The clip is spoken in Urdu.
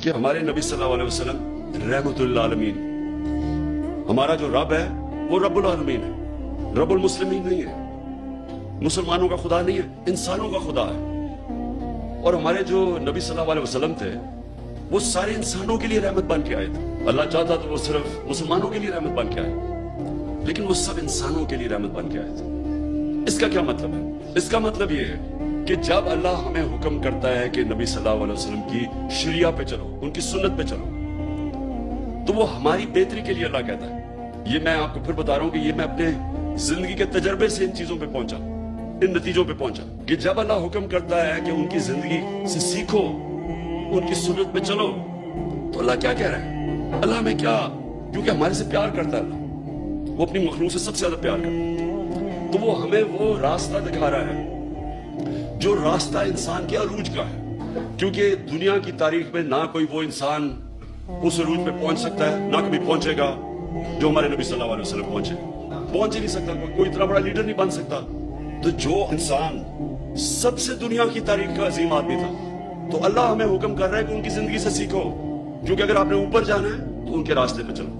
کہ ہمارے نبی صلی اللہ علیہ وسلم رحمت للعالمین، ہمارا جو رب ہے وہ رب العالمین ہے، رب المسلمین نہیں ہے، مسلمانوں کا خدا نہیں ہے، انسانوں کا خدا ہے۔ اور ہمارے جو نبی صلی اللہ علیہ وسلم تھے وہ سارے انسانوں کے لیے رحمت بن کے آئے تھے۔ اللہ چاہتا تو وہ صرف مسلمانوں کے لیے رحمت بن کے آئے، لیکن وہ سب انسانوں کے لیے رحمت بن کے آئے تھے۔ اس کا کیا مطلب ہے؟ اس کا مطلب یہ ہے کہ جب اللہ ہمیں حکم کرتا ہے کہ نبی صلی اللہ علیہ وسلم کی شریعہ پہ چلو، ان کی سنت پہ چلو، تو وہ ہماری بہتری کے لیے اللہ کہتا ہے۔ یہ میں آپ کو پھر بتا رہا ہوں کہ یہ میں اپنے زندگی کے تجربے سے ان چیزوں پہ پہنچا، ان نتیجوں پہ پہنچا کہ جب اللہ حکم کرتا ہے کہ ان کی زندگی سے سیکھو، ان کی سنت پہ چلو، تو اللہ کیا کہہ رہا ہے؟ اللہ ہمیں کیا، کیونکہ ہمارے سے پیار کرتا ہے، اللہ وہ اپنی مخلوق سے سب سے زیادہ پیار کرتا ہے، تو وہ ہمیں وہ راستہ دکھا رہا ہے جو راستہ انسان کے عروج کا ہے، کیونکہ دنیا کی تاریخ میں نہ کوئی وہ انسان اس عروج پہ پہنچ سکتا ہے، نہ کبھی پہنچے گا جو ہمارے نبی صلی اللہ علیہ وسلم پہنچ ہی نہیں سکتا، کوئی اتنا بڑا لیڈر نہیں بن سکتا۔ تو جو انسان سب سے دنیا کی تاریخ کا عظیم آدمی تھا، تو اللہ ہمیں حکم کر رہا ہے کہ ان کی زندگی سے سیکھو، کیونکہ اگر آپ نے اوپر جانا ہے تو ان کے راستے پہ چلو۔